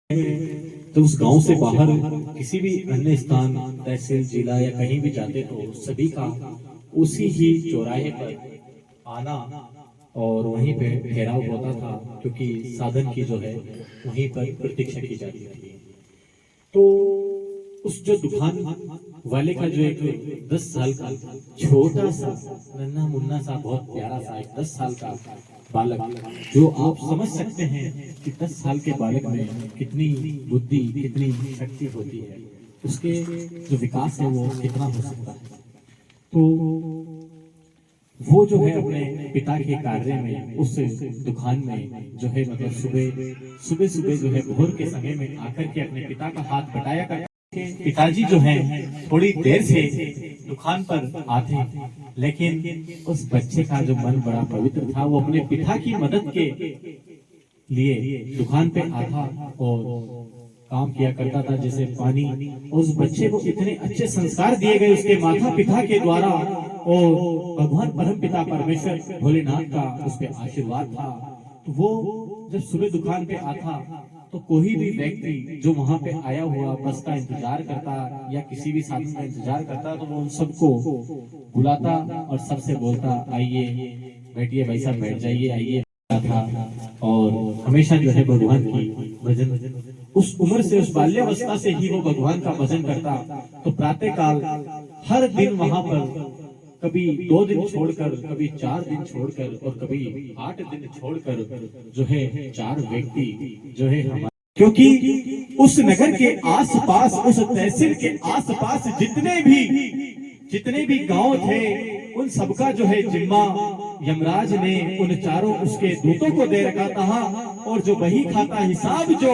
तो उस गांव से बाहर किसी भी अन्य स्थान, तहसील, जिला या कहीं भी जाते तो सभी का उसी ही चौराहे पर आना और वहीं पे ठहराव होता था, क्योंकि साधन की जो है वहीं पर प्रतीक्षा की जाती थी। तो उस जो दुकान वाले का जो एक 10 साल का छोटा सा नन्हा मुन्ना सा बहुत प्यारा सा एक 10 साल का बालक, जो आप समझ सकते हैं कि 10 साल के बालक में कितनी बुद्धि, कितनी शक्ति होती है, उसके जो विकास है वो कितना हो सकता है। तो वो जो है अपने पिता के कार्य में उस दुकान में जो है मतलब सुबह सुबह जो है भोर के समय में आकर के अपने पिता का हाथ बटाया करते। पिताजी जो है थोड़ी देर से दुकान पर आते, लेकिन उस बच्चे का जो मन बड़ा पवित्र था, वो अपने पिता की मदद के लिए दुकान पे आता और काम किया करता था, जैसे पानी। उस बच्चे को इतने अच्छे संस्कार दिए गए उसके माता पिता के द्वारा, और भगवान परम पिता परमेश्वर भोलेनाथ का उस पर आशीर्वाद था। तो वो जब सुबह दुकान पे आता तो कोई भी व्यक्ति जो वहां पे आया हुआ बस का इंतजार करता या किसी भी साधन का इंतजार करता, तो वो उन सबको बुलाता और सबसे बोलता, आइए बैठिए भाई साहब, बैठ जाइए, आइए था। और हमेशा जो है भगवान की भजन, उस उम्र से, उस बाल्यावस्था से ही वो भगवान का भजन करता। तो प्रातः काल हर दिन वहां पर कभी 2 दिन छोड़कर, कभी 4 दिन छोड़कर और कभी 8 दिन छोड़कर जो है 4 व्यक्ति जो है हमारे, क्योंकि उस नगर के आसपास, उस तहसील के आसपास जितने भी गांव थे, उन सबका जो है जिम्मा यमराज ने उन चारों उसके दूतों को दे रखा था। और जो वही खाता हिसाब जो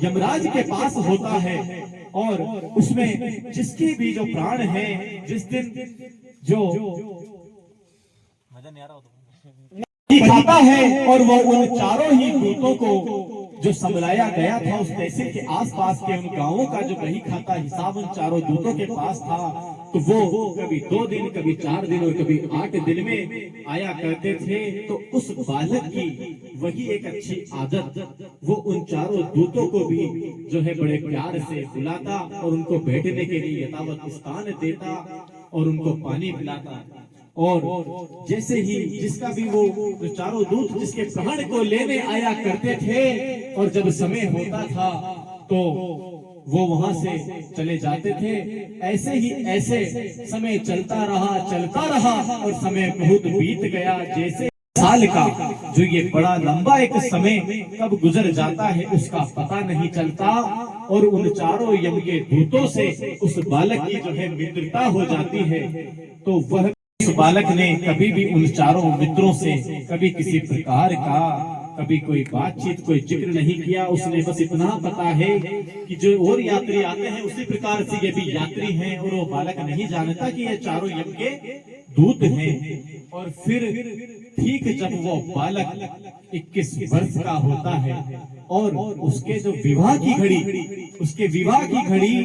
यमराज के पास होता है, और उसमें जिसके भी जो प्राण है, जिस दिन जो खाता है, और वो उन चारों ही दूतों को जो संभलाया गया था उस तहसील के आसपास के उन गांवों का जो वही खाता हिसाब उन चारों दूतों के पास था। तो वो कभी 2 दिन, कभी 4 दिन और कभी 8 दिन में आया करते थे। तो उस बालक की वही एक अच्छी आदत, वो उन चारों दूतों को भी जो है बड़े प्यार से बुलाता और उनको बैठने के लिए यथावत स्थान देता और उनको पानी पिलाता। और जैसे ही जिसका भी वो जो चारों दूत जिसके प्राण को लेने आया करते थे, और जब समय होता था तो वो वहां से चले जाते थे। ऐसे समय चलता रहा और समय बहुत बीत गया। जैसे साल का जो ये बड़ा लंबा एक समय कब गुजर जाता है उसका पता नहीं चलता, और उन चारों यम के दूतों से उस बालक की जो है मित्रता हो जाती है। तो वह उस बालक ने कभी भी उन चारों मित्रों से कभी किसी प्रकार का कभी कोई बातचीत, कोई जिक्र नहीं किया। उसने बस इतना पता है कि जो और यात्री आते हैं उसी प्रकार से ये भी यात्री हैं, और वो बालक नहीं जानता कि ये चारों यम के दूत हैं। और फिर ठीक जब वो बालक 21 वर्ष का होता है और उसके जो विवाह की घड़ी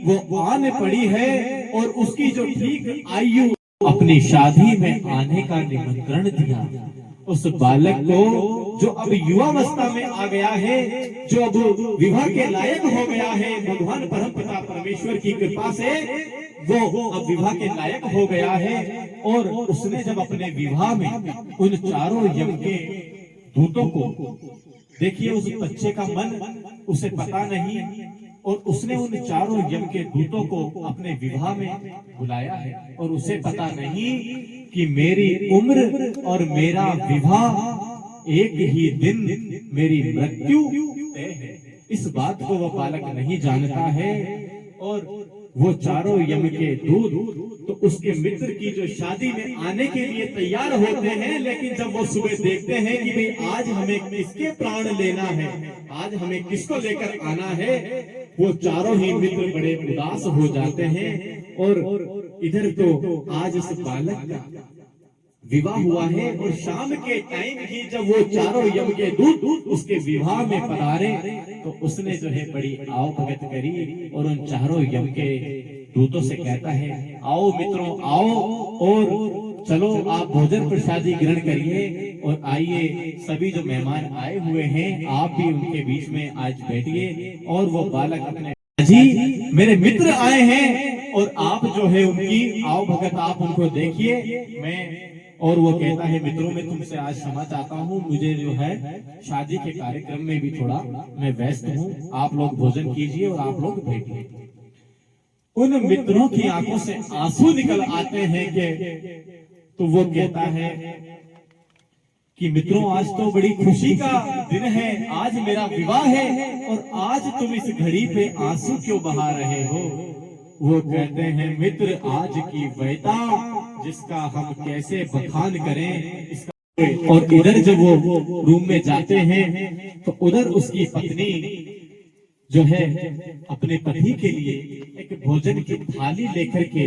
वो आने पड़ी है, और उसकी जो ठीक आयु अपनी शादी में आने का निमंत्रण दिया उस बालक को, जो अब युवावस्था में आ गया है, जो अब विवाह के लायक हो गया है। भगवान परम पिता परमेश्वर की कृपा से वो अब विवाह के लायक हो गया है। और उसने जब अपने विवाह में उन चारों यम के दूतों को, देखिए उस बच्चे का मन उसे पता नहीं, और उसने उन चारों यम के दूतों को अपने विवाह में बुलाया है, और उसे पता नहीं कि मेरी उम्र और मेरा विवाह एक ही दिन मेरी मृत्यु तय है। इस बात को वह बालक नहीं जानता है। और वो चारों यम के दूत तो उसके मित्र की जो शादी में आने के लिए तैयार होते हैं, लेकिन जब वो सुबह देखते हैं कि भाई आज हमें किसके प्राण लेना है, आज हमें किसको लेकर आना है, वो चारों ही मित्र बड़े उदास हो जाते हैं। और इधर तो आज इस बालक का विवाह हुआ है, और शाम के टाइम ही जब वो चारों यम के दूत उसके विवाह में पधारे, तो उसने जो है बड़ी आओ भगत करी और उन चारों यम के दूतों से कहता है, आओ मित्रों आओ, और चलो आप भोजन प्रसादी ग्रहण करिए और आइए सभी जो मेहमान आए हुए हैं आप भी उनके बीच में आज बैठिए और वो बालक अपने जी मेरे मित्र आए हैं और आप जो है उनकी आओ भगत आप उनको देखिए। मैं और वो कहता है मित्रों मैं तुमसे आज क्षमा चाहता हूँ, मुझे जो है शादी के कार्यक्रम में भी थोड़ा मैं व्यस्त हूँ, आप लोग भोजन कीजिए और आप लोग बैठिए। उन मित्रों की आंखों से आंसू निकल आते हैं कि तो वो कहता है कि मित्रों आज तो बड़ी खुशी का दिन है, आज मेरा विवाह है और आज तुम इस घड़ी पे आंसू क्यों बहा रहे हो। वो कहते हैं मित्र आज की वैता जिसका हम कैसे बखान करें इसका। और इधर जब वो रूम में जाते हैं तो उधर उसकी पत्नी जो है अपने पति के लिए एक भोजन की थाली लेकर के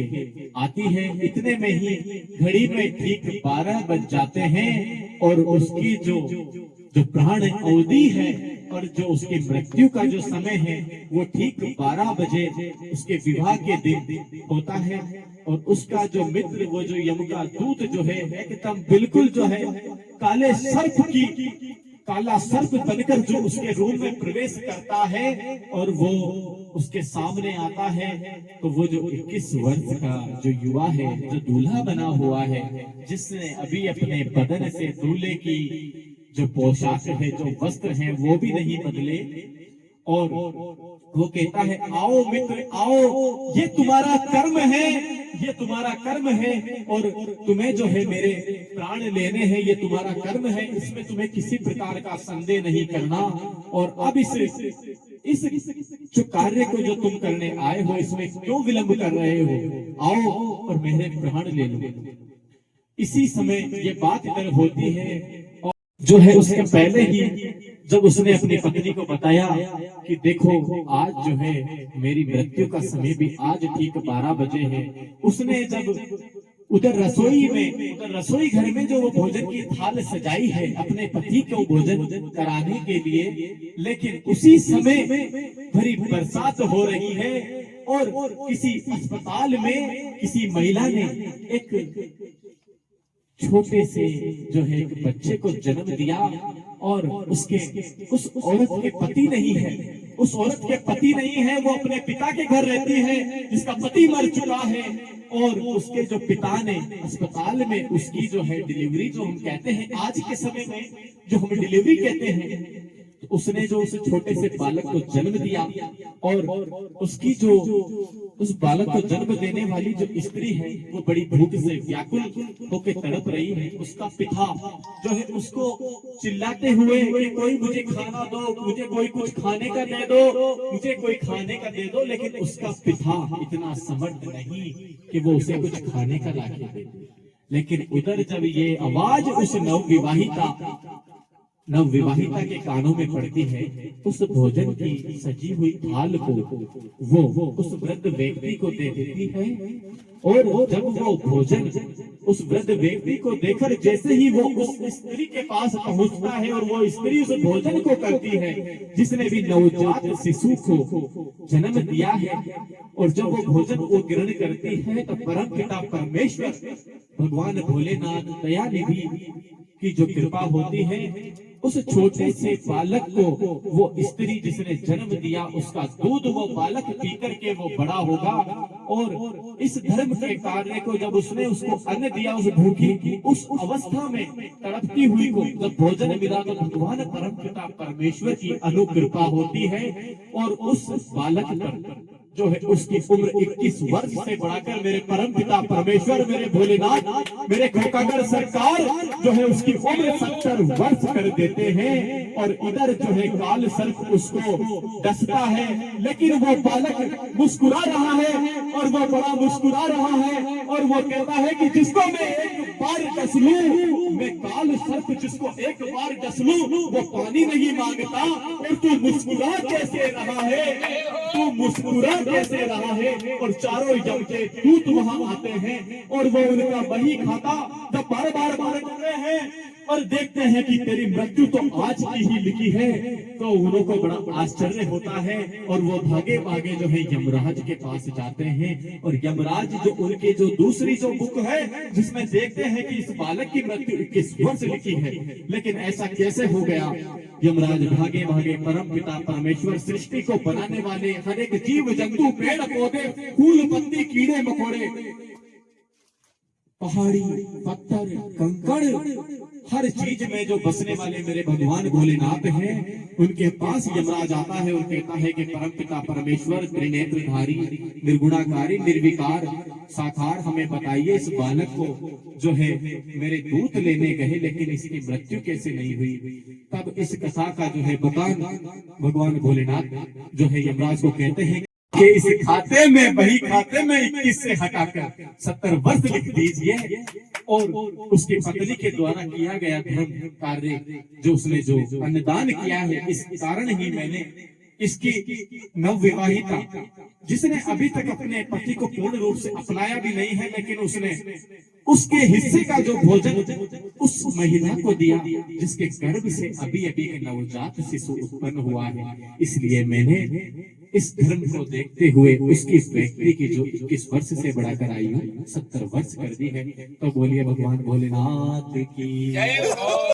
आती है। इतने में ही घड़ी में ठीक 12 बज जाते हैं और उसकी जो प्राण अवधि है और जो उसकी मृत्यु का जो समय है वो ठीक 12 बजे उसके विवाह के दिन होता है। और उसका जो मित्र वो जो यम का दूत जो है एकदम बिल्कुल जो है काला सर्प बनकर जो उसके रूम में प्रवेश करता है और वो उसके सामने आता है तो वो जो 21 वर्ष का जो युवा है जो दूल्हा बना हुआ है जिसने अभी अपने बदन से दूल्हे की जो पोशाक है जो वस्त्र है वो भी नहीं बदले और वो कहता है आओ मित्र आओ, ये तुम्हारा कर्म है, ये तुम्हारा कर्म है और तुम्हें जो है मेरे प्राण लेने हैं, ये तुम्हारा कर्म है, इसमें तुम्हें किसी प्रकार का संदेह नहीं करना। और अब इस जो कार्य को जो तुम करने आए हो इसमें क्यों विलंब कर रहे हो, आओ और मेरे प्राण ले लो। इसी समय ये बात इधर होती है और जो है उसके पहले ही जब उसने अपनी पत्नी को बताया कि देखो आज जो है मेरी मृत्यु का समय भी आज ठीक 12 बजे है, उसने जब उधर रसोई घर में जो वो भोजन की थाल सजाई है अपने पति को भोजन कराने के लिए, लेकिन उसी समय भरी बरसात हो रही है और किसी अस्पताल में किसी महिला ने एक छोटे से जो है एक बच्चे को जन्म दिया और उस औरत के पति नहीं है, उस औरत के पति नहीं है, वो अपने पिता के घर रहती है जिसका पति मर चुका है और उसके जो पिता ने अस्पताल में उसकी जो है डिलीवरी जो हम कहते हैं आज के समय में जो हम डिलीवरी कहते हैं, तो उसने जो उस छोटे से बालक को जन्म दिया और उसकी जो उस बालक को जन्म देने वाली जो स्त्री है वो बड़ी भूख से व्याकुल होकर तड़प रही है। उसका पिता जो है उसको चिल्लाते हुए कि कोई मुझे खाना दो, मुझे कोई कुछ खाने का दे दो, मुझे कोई खाने का दे दो, लेकिन उसका पिता इतना समर्थ नहीं कि वो उसे कुछ खाने का लाके दे। लेकिन उधर जब ये आवाज उस नवविवाहिता के कानों में पड़ती है, उस भोजन की सजी हुई थाल को वो उस वृद्ध व्यक्ति को दे देती है और जब वो भोजन उस वृद्ध व्यक्ति को देकर जैसे ही वो उस स्त्री के पास पहुंचता है और वो स्त्री उस भोजन को करती है जिसने भी नवजात शिशु को जन्म दिया है, और जब वो भोजन वो ग्रहण करती है तो परम पिता परमेश्वर भगवान भोलेनाथ दयानिधि की जो कृपा होती है उस छोटे से बालक को वो स्त्री जिसने जन्म दिया उसका दूध वो बालक पी करके वो बड़ा होगा। और इस धर्म के कार्य को जब उसने उसको अन्न दिया उस भूखी उस अवस्था में तड़पती हुई को जब भोजन मिला तो भगवान परम पिता परमेश्वर की अनुकृपा होती है और उस बालक पर जो है उसकी उम्र 21 वर्ष से बढ़ाकर मेरे परम पिता परमेश्वर मेरे भोलेनाथ मेरे खोकागढ़ सरकार जो है उसकी उम्र 70 वर्ष कर देते हैं। और इधर जो है काल सर्प उसको डसता है, लेकिन वो बालक मुस्कुरा रहा है और वो बड़ा मुस्कुरा रहा है और वो कहता है कि जिसको मैं एक बार डस लूं, मैं काल सर्प जिसको एक बार डस लूं वो पानी नहीं मांगता। और तू मुस्कुरा कैसे रहा है, तू मुस्कुरा कैसे रहा है। और चारों यम के दूत वहां आते हैं और वो उनका वही खाता जब बार बार करते हैं और देखते हैं कि तेरी मृत्यु तो आज की ही लिखी है, तो उन्हों को बड़ा आश्चर्य होता है और वो भागे भागे जो है यमराज के पास जाते हैं। और यमराज जो उनके जो दूसरी जो बुक है जिसमें देखते हैं कि इस बालक की मृत्यु 21 वर्ष लिखी है, लेकिन ऐसा कैसे हो गया। यमराज भागे भागे परम पिता परमेश्वर सृष्टि को बनाने वाले हर एक जीव जंतु पेड़ पौधे फूल पत्ती कीड़े मकोड़े पहाड़ी पत्थर कंकड़ हर चीज में जो बसने वाले मेरे भगवान भोलेनाथ हैं, उनके पास यमराज आता है और कहता है कि परम पिता परमेश्वर त्रिनेत्रधारी निर्गुणाकारी निर्विकार साकार हमें बताइए, इस बालक को जो है मेरे दूत लेने गए लेकिन इसकी मृत्यु कैसे नहीं हुई। तब इस कथा का जो है भगवान भोलेनाथ जो है यमराज को कहते हैं कि इस खाते में बही खाते में 21 से हटाकर 70 वर्ष लिख दीजिए। और उसकी पत्नी के द्वारा किया गया धर्म कार्य जो उसने जो अन्नदान किया है, इस कारण ही मैंने इसकी नवविवाहिता जिसने अभी तक अपने पति को पूर्ण रूप से अपनाया भी नहीं है, लेकिन उसने उसके हिस्से का जो भोजन उस महिला को दिया जिसके गर्भ से अभी अभी एक नवजात शिशु उत्पन्न हुआ है। इसलिए मैंने इस धर्म को देखते हुए उसकी व्यक्ति की जो 21 वर्ष से बढ़ाकर आयु 70 वर्ष कर दी है। तो बोलिए भगवान भोलेनाथ की जय।